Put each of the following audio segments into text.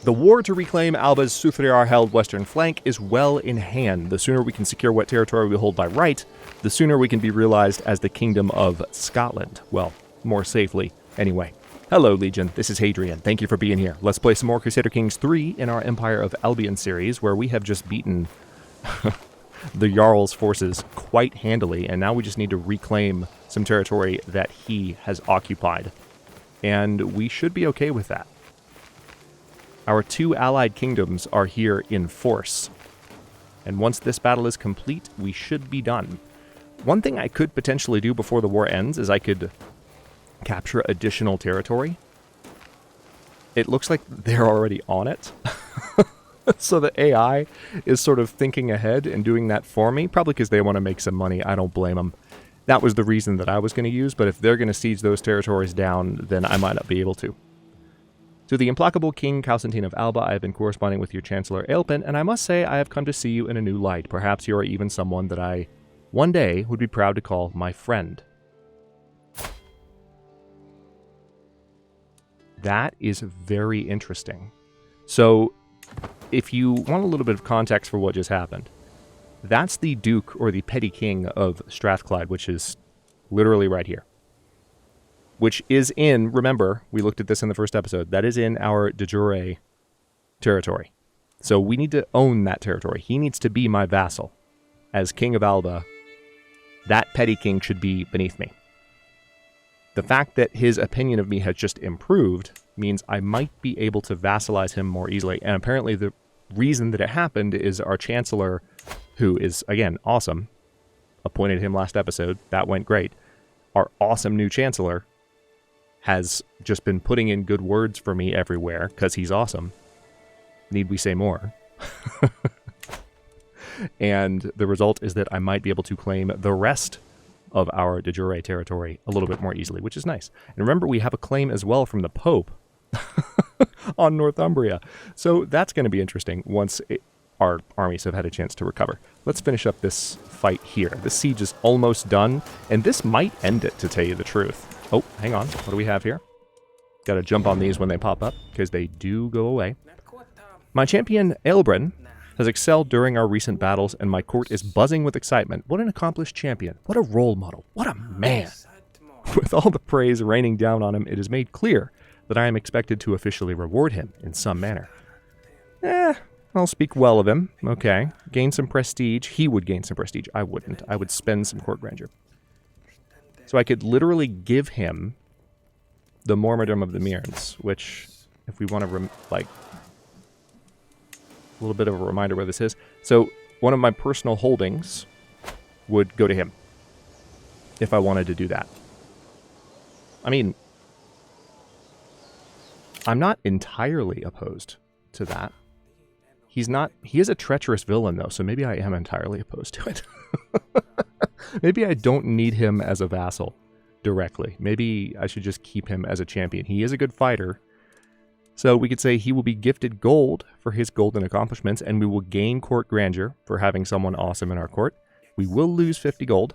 The war to reclaim Alba's Suthriyar-held western flank is well in hand. The sooner we can secure what territory we hold by right, the sooner we can be realized as the Kingdom of Scotland. Well, more safely, anyway. Hello, Legion. This is Hadrian. Thank you for being here. Let's play some more Crusader Kings III in our Empire of Albion series, where we have just beaten the Jarl's forces quite handily, and now we just need to reclaim some territory that he has occupied. And we should be okay with that. Our two allied kingdoms are here in force. And once this battle is complete, we should be done. One thing I could potentially do before the war ends is I could capture additional territory. It looks like they're already on it. So the AI is sort of thinking ahead and doing that for me, probably because they want to make some money. I don't blame them. That was the reason that I was going to use, but if they're going to siege those territories down, then I might not be able to. To the implacable King Constantine of Alba, I have been corresponding with your Chancellor Aelpin, and I must say I have come to see you in a new light. Perhaps you are even someone that I, one day, would be proud to call my friend. That is very interesting. So, if you want a little bit of context for what just happened, that's the Duke, or the Petty King of Strathclyde, which is literally right here. Which is in, remember, we looked at this in the first episode, that is in our de jure territory. So we need to own that territory. He needs to be my vassal. As King of Alba, that Petty King should be beneath me. The fact that his opinion of me has just improved means I might be able to vassalize him more easily. And apparently the reason that it happened is our Chancellor, who is, again, awesome, appointed him last episode. That went great. Our awesome new Chancellor has just been putting in good words for me everywhere, because he's awesome. Need we say more? And the result is that I might be able to claim the rest of our de jure territory a little bit more easily, which is nice. And remember, we have a claim as well from the Pope on Northumbria. So that's going to be interesting once our armies have had a chance to recover. Let's finish up this fight here. The siege is almost done, and this might end it, to tell you the truth. Oh, hang on. What do we have here? Got to jump on these when they pop up, because they do go away. My champion, Aelbrin, has excelled during our recent battles, and my court is buzzing with excitement. What an accomplished champion. What a role model. What a man. With all the praise raining down on him, it is made clear that I am expected to officially reward him in some manner. I'll speak well of him. Okay. Gain some prestige. He would gain some prestige. I wouldn't. I would spend some court grandeur. So I could literally give him the Mormerdom of the Mearns, which, if we want to, a little bit of a reminder where this is. So one of my personal holdings would go to him if I wanted to do that. I mean, I'm not entirely opposed to that. He is a treacherous villain, though, so maybe I am entirely opposed to it. Maybe I don't need him as a vassal directly. Maybe I should just keep him as a champion. He is a good fighter. So we could say he will be gifted gold for his golden accomplishments, and we will gain court grandeur for having someone awesome in our court. We will lose 50 gold,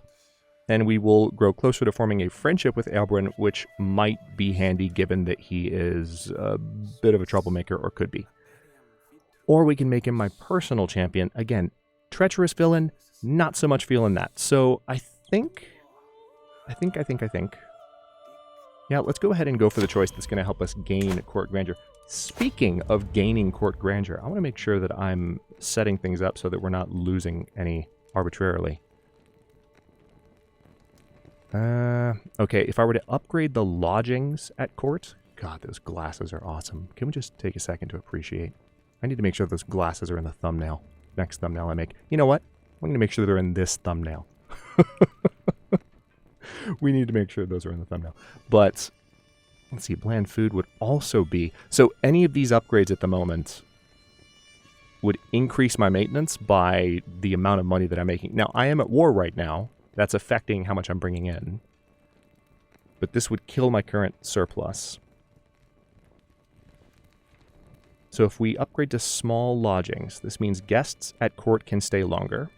and we will grow closer to forming a friendship with Aelbrin, which might be handy given that he is a bit of a troublemaker, or could be. Or we can make him my personal champion. Again, treacherous villain, not so much feeling that. So I think. Yeah, let's go ahead and go for the choice that's going to help us gain court grandeur. Speaking of gaining court grandeur, I want to make sure that I'm setting things up so that we're not losing any arbitrarily. Okay, if I were to upgrade the lodgings at court... God, those glasses are awesome. Can we just take a second to appreciate? I need to make sure those glasses are in the thumbnail. Next thumbnail I make. You know what? I'm going to make sure they're in this thumbnail. We need to make sure those are in the thumbnail. But, let's see, bland food would also be... So any of these upgrades at the moment would increase my maintenance by the amount of money that I'm making. Now, I am at war right now. That's affecting how much I'm bringing in. But this would kill my current surplus. So if we upgrade to small lodgings, this means guests at court can stay longer.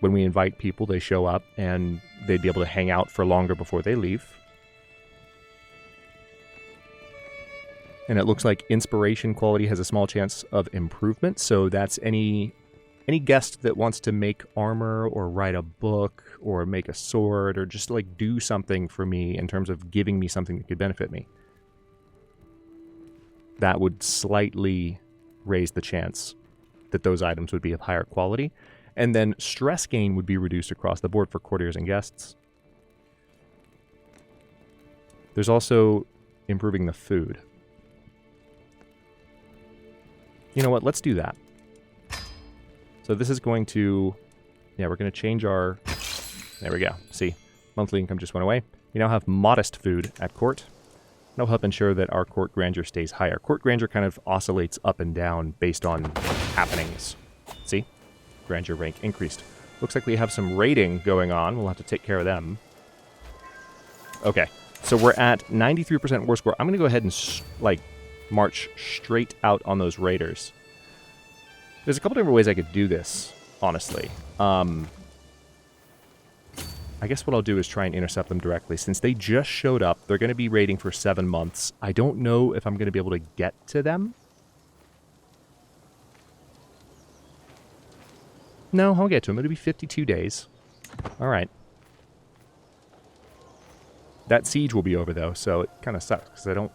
When we invite people, they show up, and they'd be able to hang out for longer before they leave. And it looks like inspiration quality has a small chance of improvement. So that's any guest that wants to make armor or write a book or make a sword or just like do something for me in terms of giving me something that could benefit me. That would slightly raise the chance that those items would be of higher quality. And then stress gain would be reduced across the board for courtiers and guests. There's also improving the food. You know what? Let's do that. So this is going to... Yeah, we're going to change our... There we go. See, monthly income just went away. We now have modest food at court. That'll help ensure that our court grandeur stays higher. Court grandeur kind of oscillates up and down based on happenings. See? Grandeur rank increased. Looks like we have some raiding going on. We'll have to take care of them. Okay. So we're at 93% war score. I'm going to go ahead and, march straight out on those raiders. There's a couple different ways I could do this, honestly. I guess what I'll do is try and intercept them directly. Since they just showed up, they're going to be raiding for 7 months. I don't know if I'm going to be able to get to them. No, I'll get to them. It'll be 52 days. All right. That siege will be over, though, so it kind of sucks, because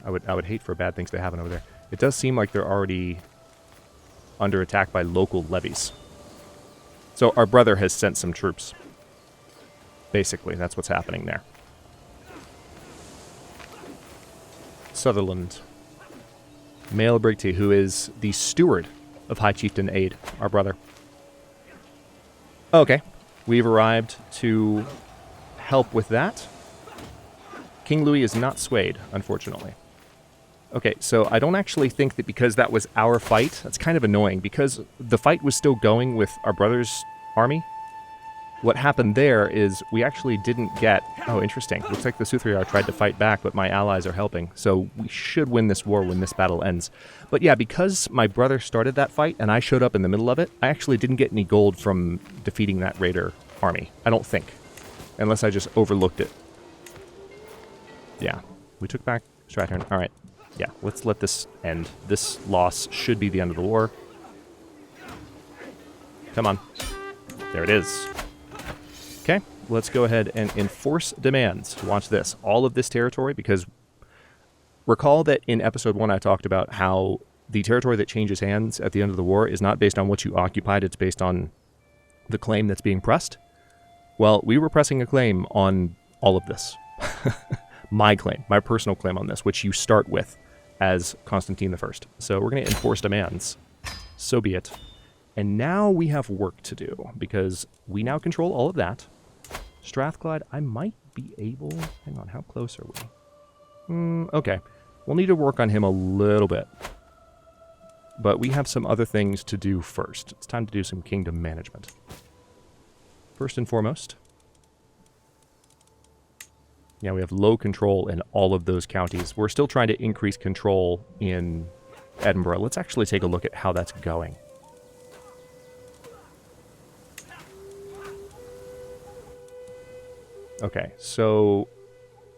I would hate for bad things to happen over there. It does seem like they're already under attack by local levies. So our brother has sent some troops. Basically, that's what's happening there. Sutherland. Male Brigty, who is the steward of High Chieftain Aid, our brother. Okay, we've arrived to help with that. King Louis is not swayed, unfortunately. Okay, so I don't actually think that because that was our fight, that's kind of annoying, because the fight was still going with our brother's army. What happened there is we actually didn't get... Oh, interesting. Looks like the Suthriyar tried to fight back, but my allies are helping. So we should win this war when this battle ends. But yeah, because my brother started that fight and I showed up in the middle of it, I actually didn't get any gold from defeating that raider army. I don't think. Unless I just overlooked it. Yeah. We took back Strathern. All right. Yeah, let's let this end. This loss should be the end of the war. Come on. There it is. Okay, let's go ahead and enforce demands. Watch this. All of this territory, because recall that in episode 1 I talked about how the territory that changes hands at the end of the war is not based on what you occupied, it's based on the claim that's being pressed. Well, we were pressing a claim on all of this. My claim, my personal claim on this, which you start with as Constantine I. So we're going to enforce demands. So be it. And now we have work to do, because we now control all of that. Strathclyde, I might be able... Hang on, how close are we? Okay. We'll need to work on him a little bit. But we have some other things to do first. It's time to do some kingdom management. First and foremost... Yeah, we have low control in all of those counties. We're still trying to increase control in Edinburgh. Let's actually take a look at how that's going. Okay, so,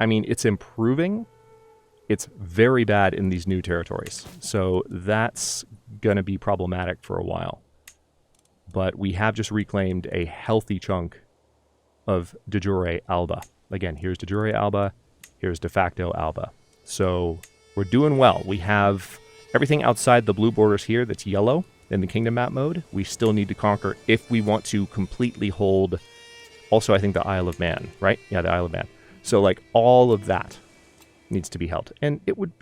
I mean, it's improving. It's very bad in these new territories. So that's going to be problematic for a while. But we have just reclaimed a healthy chunk of de jure Alba. Again, here's de jure Alba, here's de facto Alba. So we're doing well. We have everything outside the blue borders here that's yellow in the kingdom map mode. We still need to conquer if we want to completely hold... Also, I think the Isle of Man, right? Yeah, the Isle of Man. So, like, all of that needs to be held. And it would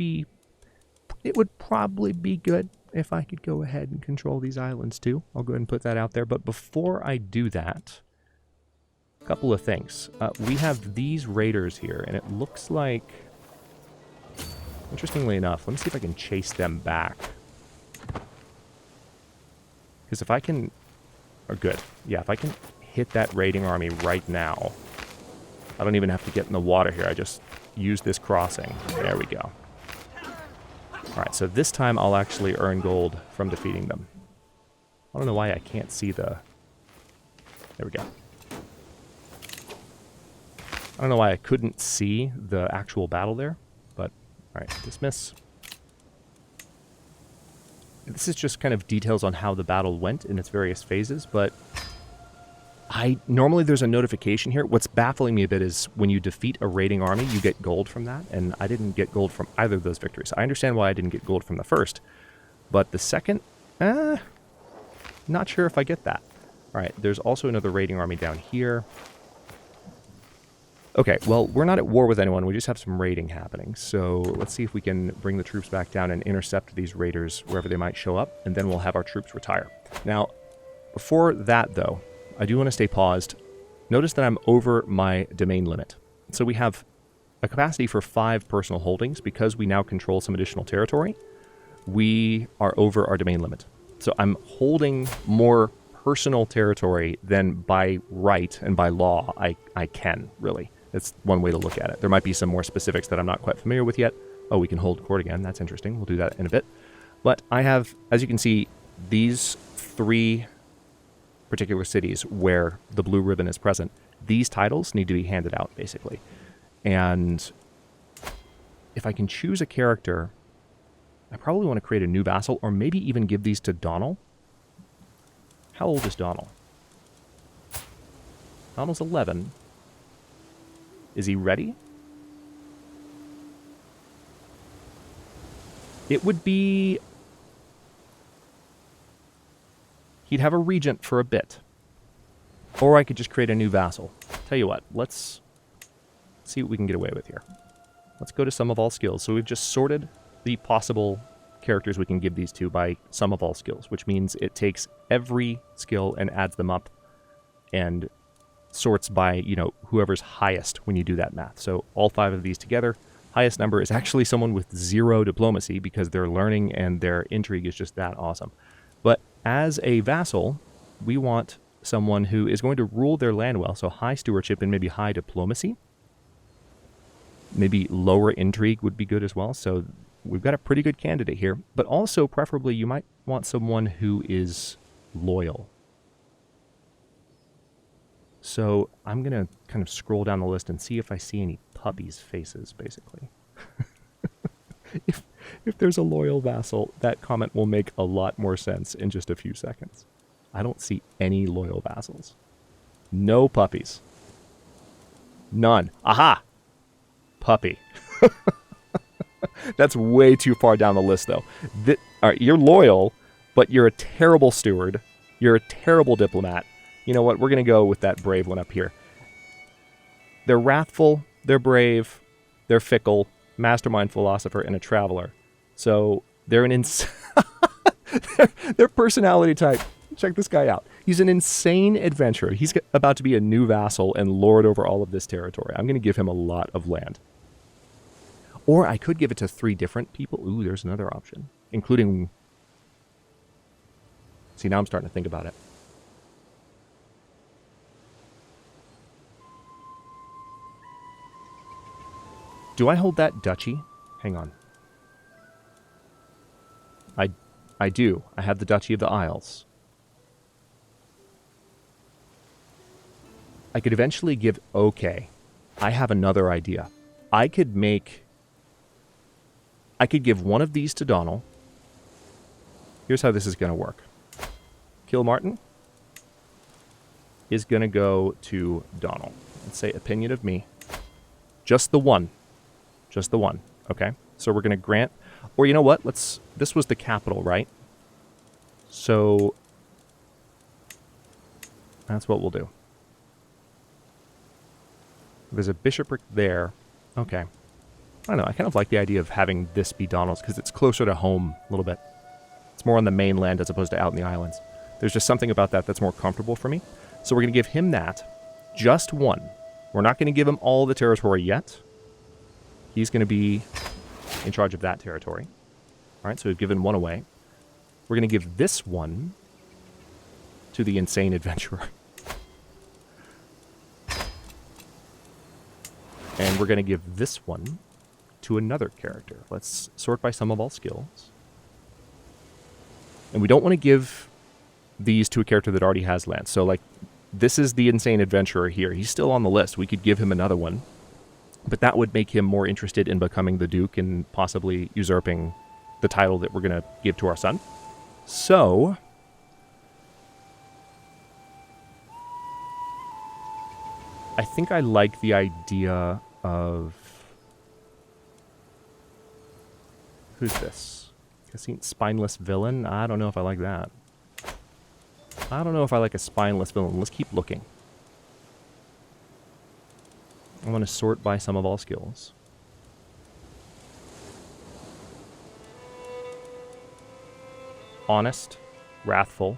probably be good if I could go ahead and control these islands, too. I'll go ahead and put that out there. But before I do that, a couple of things. We have these raiders here, and it looks like... Interestingly enough, let me see if I can chase them back. Because if I can... Oh, good. Yeah, if I can... hit that raiding army right now. I don't even have to get in the water here. I just use this crossing. There we go. Alright, so this time I'll actually earn gold from defeating them. I don't know why I can't see the... There we go. I don't know why I couldn't see the actual battle there, but... Alright, dismiss. This is just kind of details on how the battle went in its various phases, but normally there's a notification here. What's baffling me a bit is when you defeat a raiding army, you get gold from that, and I didn't get gold from either of those victories. I understand why I didn't get gold from the first, but the second, not sure if I get that. All right, there's also another raiding army down here. Okay, well, we're not at war with anyone. We just have some raiding happening. So let's see if we can bring the troops back down and intercept these raiders wherever they might show up, and then we'll have our troops retire. Now, before that, though, I do want to stay paused. Notice that I'm over my domain limit. So we have a capacity for 5 personal holdings. Because we now control some additional territory, we are over our domain limit. So I'm holding more personal territory than by right and by law I can, really. That's one way to look at it. There might be some more specifics that I'm not quite familiar with yet. Oh, we can hold court again. That's interesting. We'll do that in a bit. But I have, as you can see, these 3 particular cities where the blue ribbon is present. These titles need to be handed out, basically. And if I can choose a character, I probably want to create a new vassal, or maybe even give these to Donald. How old is Donald? Donald's 11. Is he ready? It would be... He'd have a regent for a bit. Or I could just create a new vassal. Tell you what, let's see what we can get away with here. Let's go to sum of all skills. So we've just sorted the possible characters we can give these to by sum of all skills, which means it takes every skill and adds them up and sorts by, you know, whoever's highest when you do that math. So all 5 of these together, highest number is actually someone with 0 diplomacy because their learning and their intrigue is just that awesome. But as a vassal, we want someone who is going to rule their land well, so high stewardship and maybe high diplomacy. Maybe lower intrigue would be good as well, so we've got a pretty good candidate here. But also, preferably, you might want someone who is loyal. So I'm going to kind of scroll down the list and see if I see any puppies' faces, basically. If there's a loyal vassal, that comment will make a lot more sense in just a few seconds. I don't see any loyal vassals. No puppies. None. Aha! Puppy. That's way too far down the list, though. All right, you're loyal, but you're a terrible steward. You're a terrible diplomat. You know what? We're going to go with that brave one up here. They're wrathful, they're brave, they're fickle, mastermind philosopher, and a traveler. So they're an their personality type. Check this guy out. He's an insane adventurer. He's about to be a new vassal and lord over all of this territory. I'm going to give him a lot of land. Or I could give it to 3 different people. Ooh, there's another option. Including... See, now I'm starting to think about it. Do I hold that duchy? Hang on. I do. I have the Duchy of the Isles. I could eventually give... Okay. I have another idea. I could give one of these to Donald. Here's how this is going to work. Kilmartin is going to go to Donald. Let's say opinion of me. Just the one. Just the one. Okay. So we're going to grant... Or you know what? This was the capital, right? So that's what we'll do. There's a bishopric there. Okay. I don't know. I kind of like the idea of having this be Donald's because it's closer to home a little bit. It's more on the mainland as opposed to out in the islands. There's just something about that that's more comfortable for me. So we're going to give him that. Just one. We're not going to give him all the territory yet. He's going to be in charge of that territory. All right, so we've given one away. We're going to give this one to the insane adventurer. And we're going to give this one to another character. Let's sort by sum of all skills. And we don't want to give these to a character that already has land. So, like, this is the insane adventurer here. He's still on the list. We could give him another one. But that would make him more interested in becoming the Duke and possibly usurping the title that we're going to give to our son. So, I think I like the idea of... Who's this? Spineless villain? I don't know if I like that. I don't know if I like a spineless villain. Let's keep looking. I want to sort by sum of all skills. Honest. Wrathful.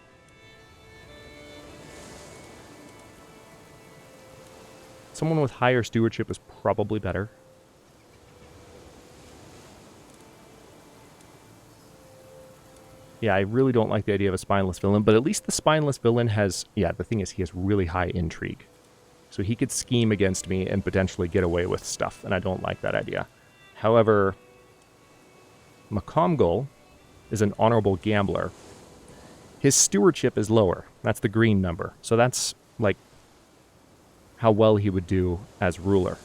Someone with higher stewardship is probably better. Yeah, I really don't like the idea of a spineless villain, but at least the spineless villain has... Yeah, the thing is, he has really high intrigue. So he could scheme against me and potentially get away with stuff, and I don't like that idea. However, Macomgul is an honorable gambler. His stewardship is lower. That's the green number. So that's, like, how well he would do as ruler.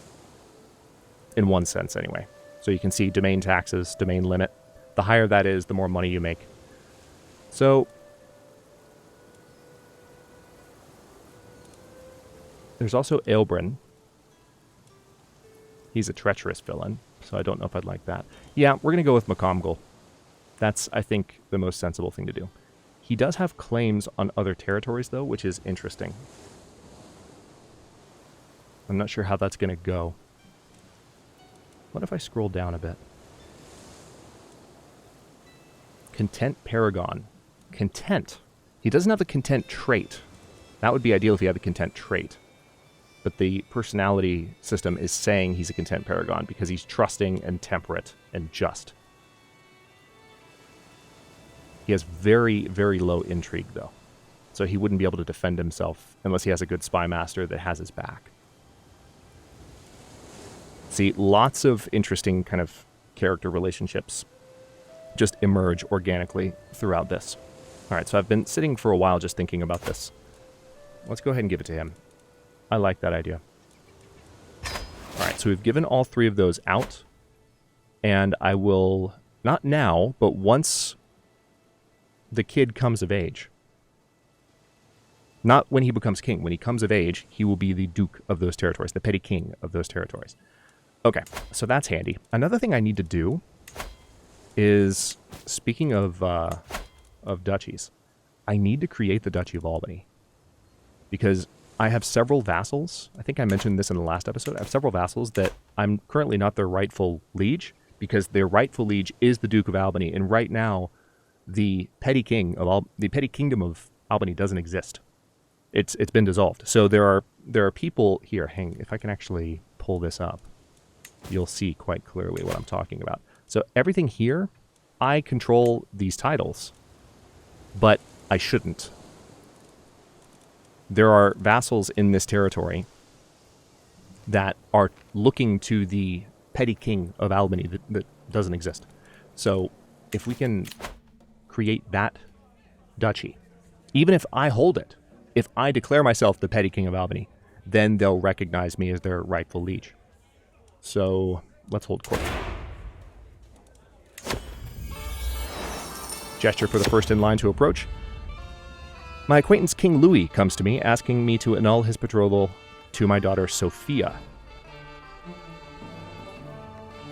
In one sense, anyway. So you can see domain taxes, domain limit. The higher that is, the more money you make. So, there's also Aelbrin. He's a treacherous villain, so I don't know if I'd like that. Yeah, we're going to go with Macomgul. That's, I think, the most sensible thing to do. He does have claims on other territories, though, which is interesting. I'm not sure how that's going to go. What if I scroll down a bit? Content Paragon. Content. He doesn't have the content trait. That would be ideal if he had the content trait. But the personality system is saying he's a content paragon because he's trusting and temperate and just. He has very, very low intrigue, though. So he wouldn't be able to defend himself unless he has a good spy master that has his back. See, lots of interesting kind of character relationships just emerge organically throughout this. All right, so I've been sitting for a while just thinking about this. Let's go ahead and give it to him. I like that idea. All right, so we've given all three of those out. And I will, not now, but once the kid comes of age. Not when he becomes king. When he comes of age, he will be the duke of those territories, the petty king of those territories. Okay, so that's handy. Another thing I need to do is, speaking of duchies, I need to create the Duchy of Albany. Because I have several vassals. I think I mentioned this in the last episode. I have several vassals that I'm currently not their rightful liege, because their rightful liege is the Duke of Albany, and right now, the petty kingdom of Albany doesn't exist. It's been dissolved. So there are people here. Hang, if I can actually pull this up, you'll see quite clearly what I'm talking about. So everything here, I control these titles, but I shouldn't. There are vassals in this territory that are looking to the petty king of Albany that doesn't exist. So if we can create that duchy, even if I hold it, if I declare myself the petty king of Albany, then they'll recognize me as their rightful liege. So let's hold court. Gesture for the first in line to approach. My acquaintance King Louis comes to me asking me to annul his betrothal to my daughter Sophia.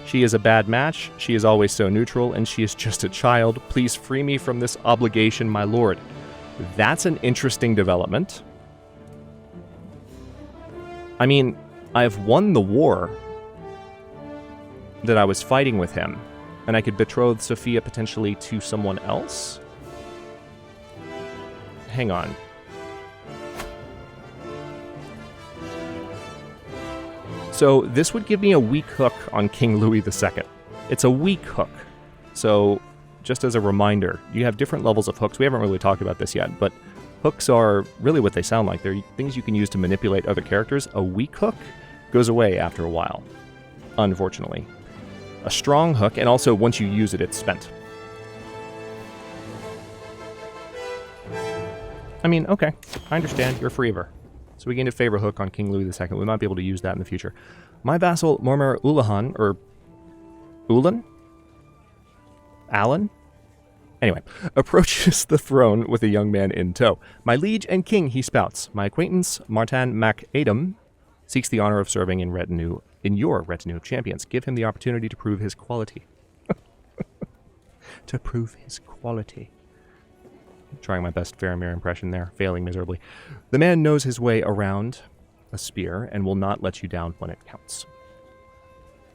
She is a bad match, she is always so neutral, and she is just a child. Please free me from this obligation, my lord. That's an interesting development. I mean, I've won the war that I was fighting with him, and I could betroth Sophia potentially to someone else? Hang on. So this would give me a weak hook on King Louis II. It's a weak hook. So just as a reminder, you have different levels of hooks. We haven't really talked about this yet, but hooks are really what they sound like. They're things you can use to manipulate other characters. A weak hook goes away after a while, unfortunately. A strong hook, and also once you use it, it's spent. I mean, okay, I understand. You're a favor. So we gained a favor hook on King Louis II. We might be able to use that in the future. My vassal, Mormer Ulahan, or Ulan? Alan? Anyway, approaches the throne with a young man in tow. My liege and king, he spouts. My acquaintance, Martin Mac Adam, seeks the honor of serving in your retinue of champions. Give him the opportunity to prove his quality. To prove his quality. Trying my best Faramir impression there, failing miserably. The man knows his way around a spear and will not let you down when it counts.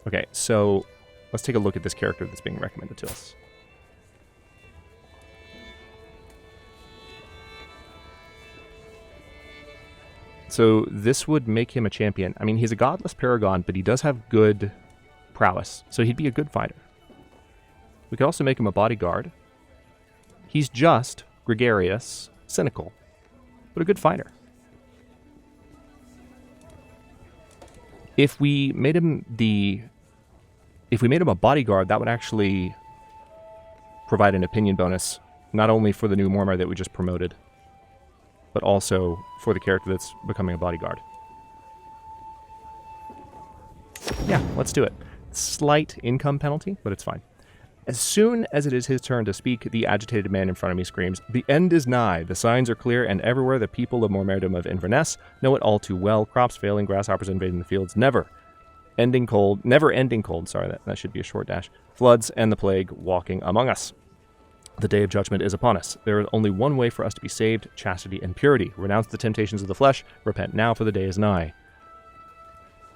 Okay, so let's take a look at this character that's being recommended to us. So this would make him a champion. I mean, he's a godless paragon, but he does have good prowess, so he'd be a good fighter. We could also make him a bodyguard. He's just gregarious, cynical, but a good fighter. If we made him a bodyguard, that would actually provide an opinion bonus, not only for the new Mormar that we just promoted, but also for the character that's becoming a bodyguard. Yeah, let's do it. Slight income penalty, but it's fine. As soon as it is his turn to speak, the agitated man in front of me screams, "The end is nigh. The signs are clear, and everywhere the people of Mormardom of Inverness know it all too well. Crops failing, grasshoppers invading the fields, never ending cold, sorry, that should be a short dash. Floods and the plague walking among us. The day of judgment is upon us. There is only one way for us to be saved, chastity and purity. Renounce the temptations of the flesh. Repent now, for the day is nigh."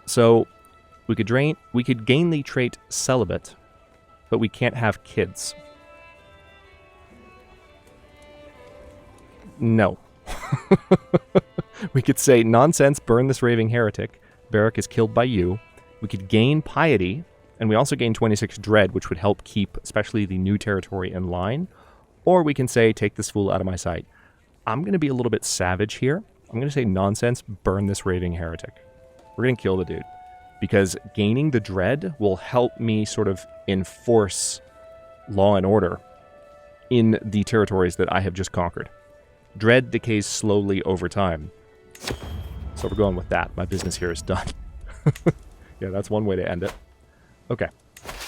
So we could gain the trait celibate, but we can't have kids. No. We could say, nonsense, burn this raving heretic. Beric is killed by you. We could gain piety, and we also gain 26 dread, which would help keep especially the new territory in line. Or we can say, take this fool out of my sight. I'm going to be a little bit savage here. I'm going to say, nonsense, burn this raving heretic. We're going to kill the dude. Because gaining the dread will help me sort of enforce law and order in the territories that I have just conquered. Dread decays slowly over time. So we're going with that. My business here is done. Yeah, that's one way to end it. Okay.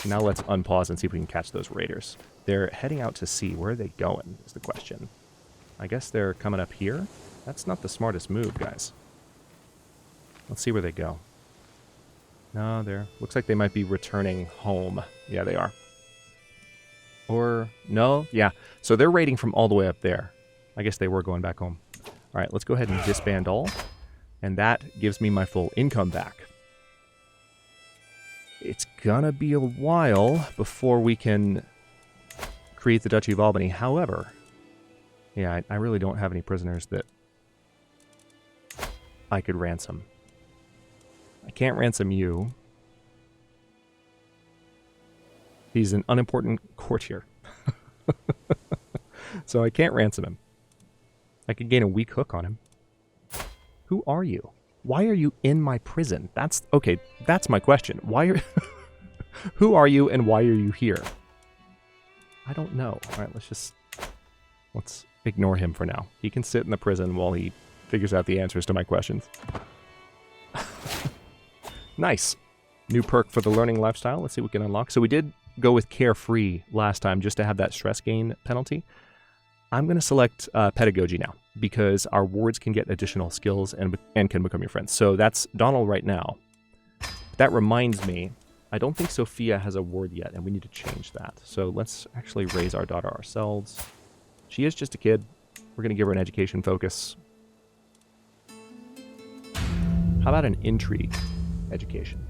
Now let's unpause and see if we can catch those raiders. They're heading out to sea. Where are they going is the question. I guess they're coming up here. That's not the smartest move, guys. Let's see where they go. No, looks like they might be returning home. Yeah, they are. Or, no? Yeah. So they're raiding from all the way up there. I guess they were going back home. All right, let's go ahead and disband all. And that gives me my full income back. It's gonna be a while before we can create the Duchy of Albany. However, yeah, I really don't have any prisoners that I could ransom. I can't ransom you. He's an unimportant courtier. So I can't ransom him. I could gain a weak hook on him. Who are you? Why are you in my prison? That's my question. Who are you and why are you here? I don't know. All right, let's ignore him for now. He can sit in the prison while he figures out the answers to my questions. Nice. New perk for the learning lifestyle. Let's see what we can unlock. So we did go with carefree last time just to have that stress gain penalty. I'm going to select pedagogy now because our wards can get additional skills and can become your friends. So that's Donald right now. That reminds me, I don't think Sophia has a ward yet, and we need to change that. So let's actually raise our daughter ourselves. She is just a kid. We're going to give her an education focus. How about an intrigue education?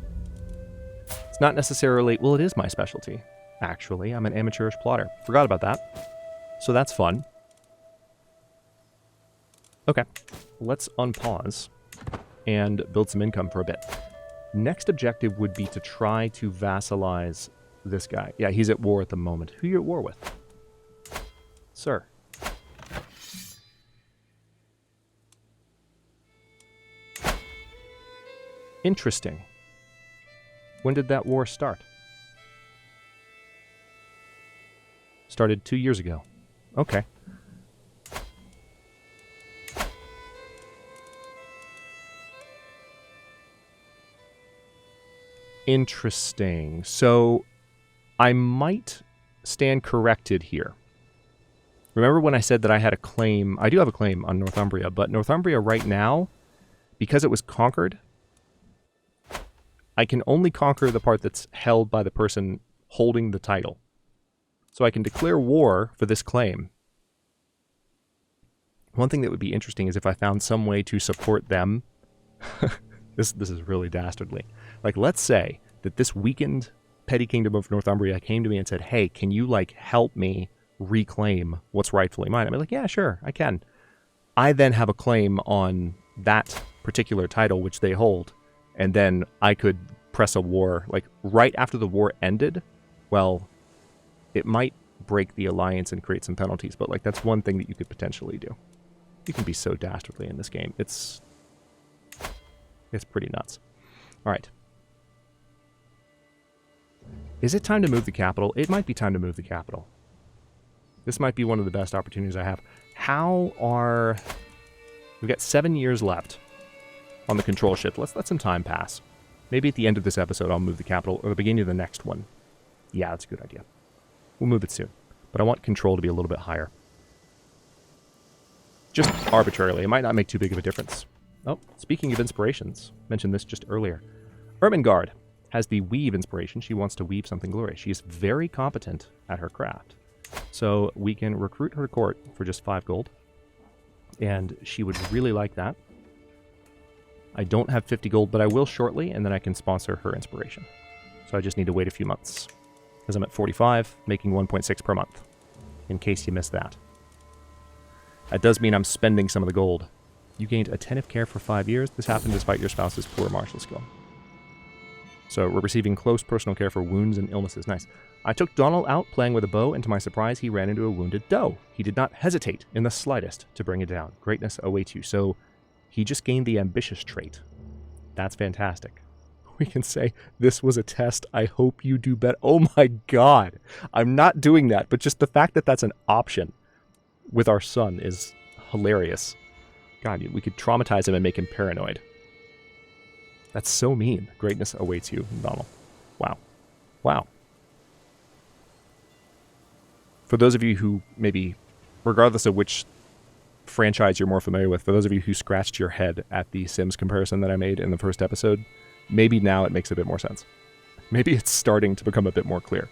It's not necessarily... Well, it is my specialty, actually. I'm an amateurish plotter. Forgot about that. So that's fun. Okay. Let's unpause and build some income for a bit. Next objective would be to try to vassalize this guy. Yeah, he's at war at the moment. Who are you at war with? Sir. Interesting. When did that war start? Started 2 years ago. Okay. Interesting. So I might stand corrected here. Remember when I said that I had a claim? I do have a claim on Northumbria, but Northumbria right now, because it was conquered, I can only conquer the part that's held by the person holding the title. So I can declare war for this claim. One thing that would be interesting is if I found some way to support them. This is really dastardly. Like, let's say that this weakened petty kingdom of Northumbria came to me and said, hey, can you, like, help me reclaim what's rightfully mine? I'm like, yeah, sure, I can. I then have a claim on that particular title which they hold, and then I could press a war, like, right after the war ended. Well, it might break the alliance and create some penalties, but, like, that's one thing that you could potentially do. You can be so dastardly in this game. It's pretty nuts. All right. Is it time to move the capital? It might be time to move the capital. This might be one of the best opportunities I have. We've got 7 years left on the control shift. Let's let some time pass. Maybe at the end of this episode I'll move the capital, or the beginning of the next one. Yeah, that's a good idea. We'll move it soon. But I want control to be a little bit higher. Just arbitrarily. It might not make too big of a difference. Oh, speaking of inspirations, mentioned this just earlier. Ermengarde has the weave inspiration. She wants to weave something glorious. She is very competent at her craft. So we can recruit her to court for just 5 gold. And she would really like that. I don't have 50 gold, but I will shortly, and then I can sponsor her inspiration. So I just need to wait a few months. Because I'm at 45, making 1.6 per month. In case you missed that. That does mean I'm spending some of the gold. You gained attentive care for 5 years. This happened despite your spouse's poor martial skill. So we're receiving close personal care for wounds and illnesses. Nice. I took Donald out playing with a bow, and to my surprise, he ran into a wounded doe. He did not hesitate in the slightest to bring it down. Greatness awaits you. So he just gained the ambitious trait. That's fantastic. We can say, this was a test. I hope you do better. Oh my god. I'm not doing that, but just the fact that that's an option with our son is hilarious. God, we could traumatize him and make him paranoid. That's so mean. Greatness awaits you, Donald. Wow. Wow. For those of you who maybe, regardless of which franchise you're more familiar with, for those of you who scratched your head at the Sims comparison that I made in the first episode, maybe now it makes a bit more sense. Maybe it's starting to become a bit more clear.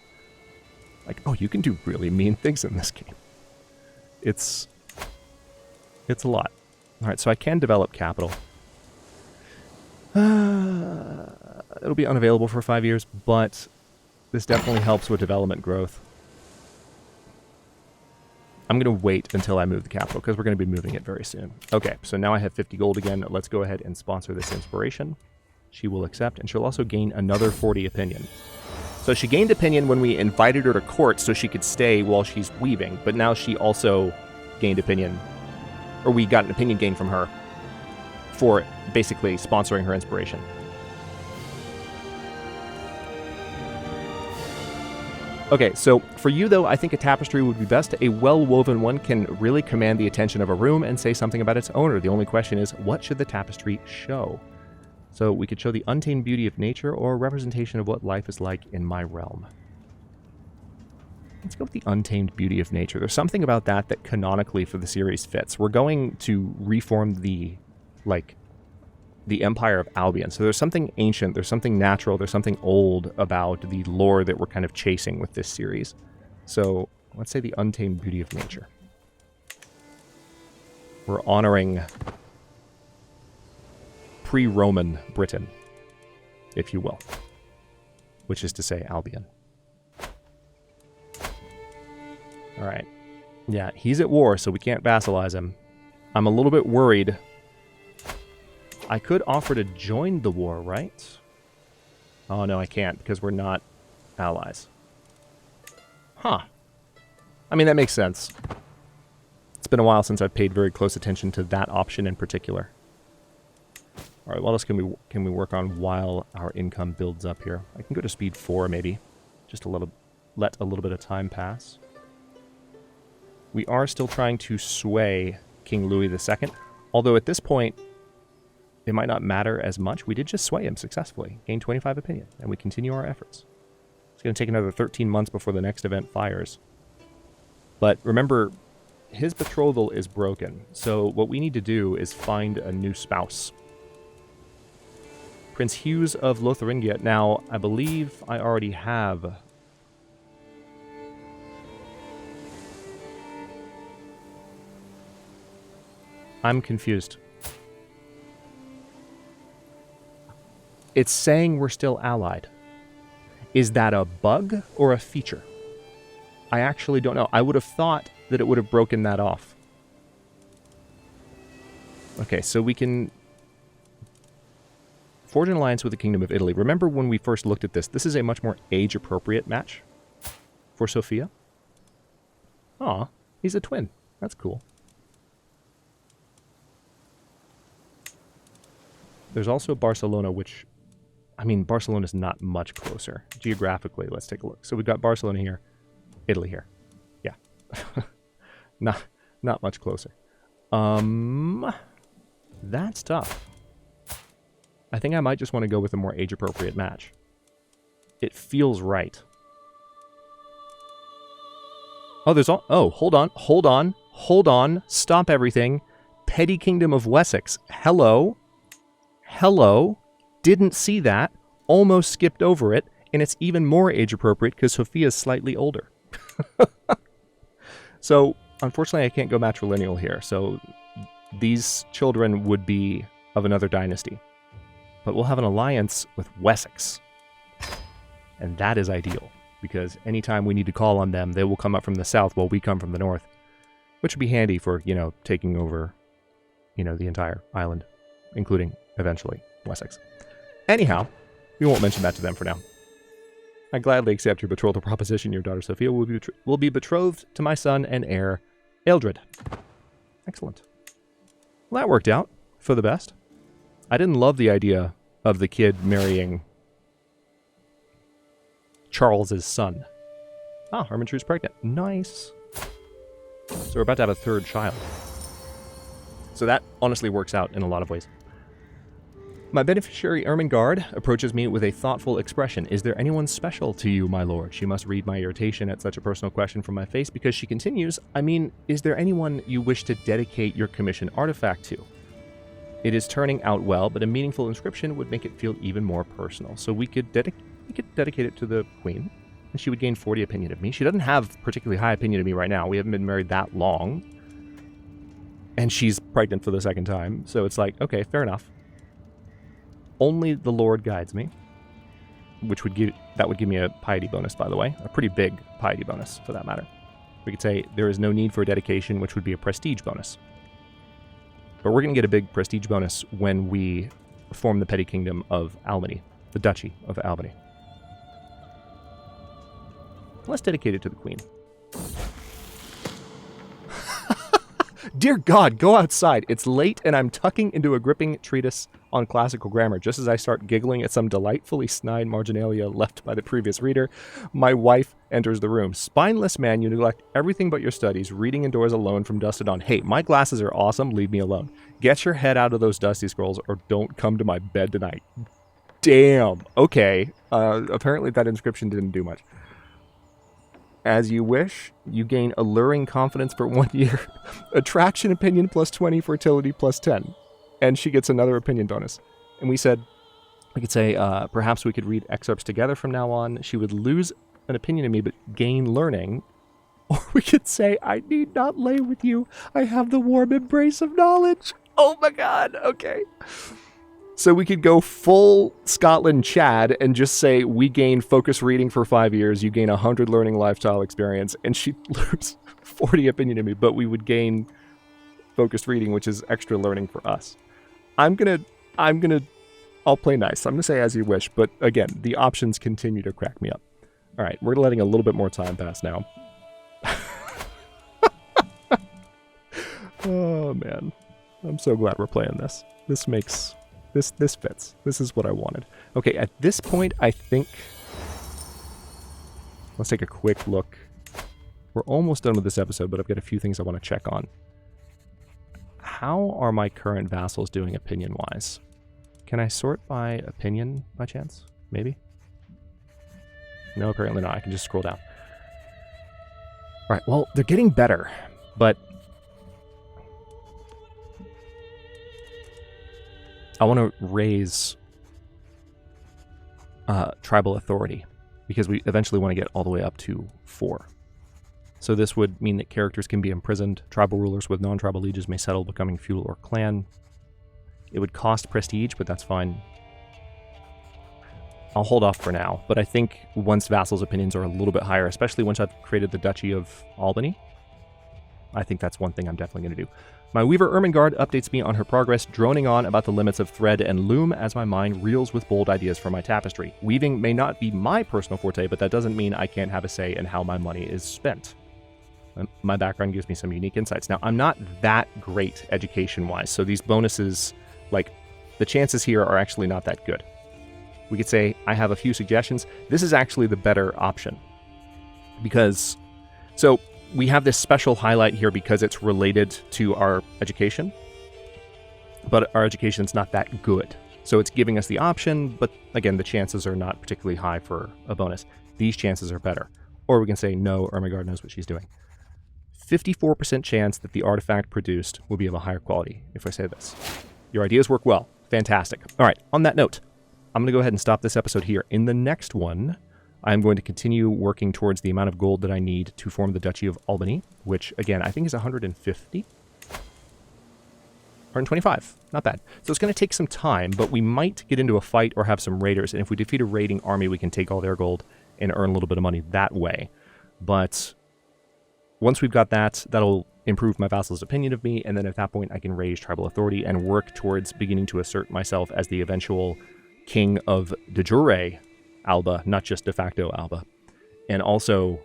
Like, oh, you can do really mean things in this game. It's a lot. All right, so I can develop capital. It'll be unavailable for 5 years, but this definitely helps with development growth. I'm going to wait until I move the capital, because we're going to be moving it very soon. Okay, so now I have 50 gold again. Let's go ahead and sponsor this inspiration. She will accept, and she'll also gain another 40 opinion. So she gained opinion when we invited her to court so she could stay while she's weaving, but now she also gained opinion, or we got an opinion gain from her for basically sponsoring her inspiration. Okay, so for you though, I think a tapestry would be best. A well-woven one can really command the attention of a room and say something about its owner. The only question is, what should the tapestry show? So we could show the untamed beauty of nature or a representation of what life is like in my realm. Let's go with the untamed beauty of nature. There's something about that that canonically for the series fits. We're going to reform the Empire of Albion. So there's something ancient, there's something natural, there's something old about the lore that we're kind of chasing with this series. So let's say the untamed beauty of nature. We're honoring pre-Roman Britain, if you will, which is to say Albion. All right. Yeah, he's at war, so we can't vassalize him. I'm a little bit worried. I could offer to join the war, right? Oh, no, I can't, because we're not allies. Huh. I mean, that makes sense. It's been a while since I've paid very close attention to that option in particular. All right, what else can we work on while our income builds up here? I can go to speed 4, maybe. Just let a little bit of time pass. We are still trying to sway King Louis II, although at this point, it might not matter as much. We did just sway him successfully, gain 25 opinion, and we continue our efforts. It's going to take another 13 months before the next event fires. But remember, his betrothal is broken. So what we need to do is find a new spouse. Prince Hughes of Lotharingia. Now, I believe I already have... I'm confused. It's saying we're still allied. Is that a bug or a feature? I actually don't know. I would have thought that it would have broken that off. Okay, so we can forge an alliance with the Kingdom of Italy. Remember when we first looked at this, this is a much more age-appropriate match for Sophia. Aw, he's a twin. That's cool. There's also Barcelona, which... I mean, Barcelona's not much closer. Geographically, let's take a look. So we've got Barcelona here, Italy here. Yeah. Not much closer. That's tough. I think I might just want to go with a more age-appropriate match. It feels right. Oh, there's all... Oh, hold on. Stop everything. Petty Kingdom of Wessex. Hello. Didn't see that. Almost skipped over it. And it's even more age-appropriate because Sophia's slightly older. So, unfortunately, I can't go matrilineal here. So, these children would be of another dynasty. But we'll have an alliance with Wessex. And that is ideal. Because anytime we need to call on them, they will come up from the south while we come from the north. Which would be handy for, taking over, the entire island. Including, eventually, Wessex. Anyhow, we won't mention that to them for now. I gladly accept your betrothal proposition. Your daughter Sophia will be betrothed to my son and heir, Ealdred. Excellent. Well, that worked out for the best. I didn't love the idea of the kid marrying Charles's son. Ah, Ermintrude's pregnant. Nice. So we're about to have a third child. So that honestly works out in a lot of ways. My beneficiary Ermengarde approaches me with a thoughtful expression. Is there anyone special to you, my lord? She must read my irritation at such a personal question from my face because she continues, I mean, is there anyone you wish to dedicate your commission artifact to? It is turning out well, but a meaningful inscription would make it feel even more personal. So we could dedicate it to the queen, and she would gain 40 opinion of me. She doesn't have particularly high opinion of me right now. We haven't been married that long. And she's pregnant for the second time, so it's like, okay, fair enough. Only the Lord guides me, that would give me a piety bonus, by the way, a pretty big piety bonus for that matter. We could say there is no need for a dedication, which would be a prestige bonus. But we're going to get a big prestige bonus when we form the petty kingdom of Albany, the Duchy of Albany. Let's dedicate it to the queen. Dear God, go outside. It's late and I'm tucking into a gripping treatise on classical grammar. Just as I start giggling at some delightfully snide marginalia left by the previous reader, my wife enters the room. Spineless man, you neglect everything but your studies, reading indoors alone from dusk to dawn. Hey, my glasses are awesome. Leave me alone. Get your head out of those dusty scrolls or don't come to my bed tonight. Damn. Okay. Apparently that inscription didn't do much. As you wish, you gain alluring confidence for 1 year. Attraction opinion plus 20, fertility plus 10. And she gets another opinion bonus. And we could say, perhaps we could read excerpts together from now on. She would lose an opinion of me, but gain learning. Or we could say, I need not lay with you. I have the warm embrace of knowledge. Oh my God, okay. So we could go full Scotland Chad and just say, we gain focus reading for 5 years, you gain 100 learning lifestyle experience, and she'd lose 40 opinion of me, but we would gain focused reading, which is extra learning for us. I'll play nice. I'm gonna say as you wish, but again, the options continue to crack me up. All right, we're letting a little bit more time pass now. Oh man, I'm so glad we're playing this. This fits. This is what I wanted. Okay, at this point, I think... Let's take a quick look. We're almost done with this episode, but I've got a few things I want to check on. How are my current vassals doing opinion-wise? Can I sort by opinion, by chance? Maybe? No, apparently not. I can just scroll down. Alright, well, they're getting better, but I want to raise tribal authority, because we eventually want to get all the way up to 4. So this would mean that characters can be imprisoned. Tribal rulers with non-tribal lieges may settle, becoming feudal or clan. It would cost prestige, but that's fine. I'll hold off for now, but I think once vassals' opinions are a little bit higher, especially once I've created the Duchy of Albany, I think that's one thing I'm definitely going to do. My Weaver Ermengarde updates me on her progress, droning on about the limits of thread and loom as my mind reels with bold ideas for my tapestry. Weaving may not be my personal forte, but that doesn't mean I can't have a say in how my money is spent. My background gives me some unique insights. Now, I'm not that great education-wise, so these bonuses, like, the chances here are actually not that good. We could say, I have a few suggestions. This is actually the better option. Because, so, we have this special highlight here because it's related to our education, but our education's not that good. So it's giving us the option, but again, the chances are not particularly high for a bonus. These chances are better. Or we can say, no, Ermengarde knows what she's doing. 54% chance that the artifact produced will be of a higher quality, if I say this. Your ideas work well. Fantastic. All right, on that note, I'm going to go ahead and stop this episode here. In the next one, I'm going to continue working towards the amount of gold that I need to form the Duchy of Albany, which, again, I think is 150? 125. Not bad. So it's going to take some time, but we might get into a fight or have some raiders, and if we defeat a raiding army, we can take all their gold and earn a little bit of money that way. But once we've got that, that'll improve my vassal's opinion of me, and then at that point I can raise tribal authority and work towards beginning to assert myself as the eventual king of de jure Alba, not just de facto Alba, and also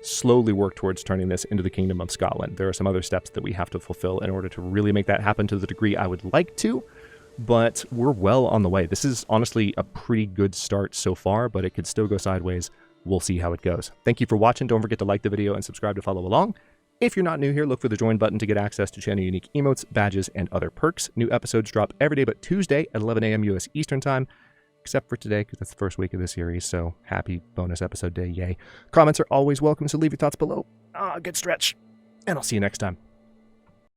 slowly work towards turning this into the Kingdom of Scotland. There are some other steps that we have to fulfill in order to really make that happen to the degree I would like to, but we're well on the way. This is honestly a pretty good start so far, but it could still go sideways. We'll see how it goes. Thank you for watching. Don't forget to like the video and subscribe to follow along. If you're not new here, look for the join button to get access to channel unique emotes, badges, and other perks. New episodes drop every day but Tuesday at 11 a.m. US Eastern Time, except for today because that's the first week of the series, so happy bonus episode day, yay. Comments are always welcome, so leave your thoughts below. Good stretch, and I'll see you next time.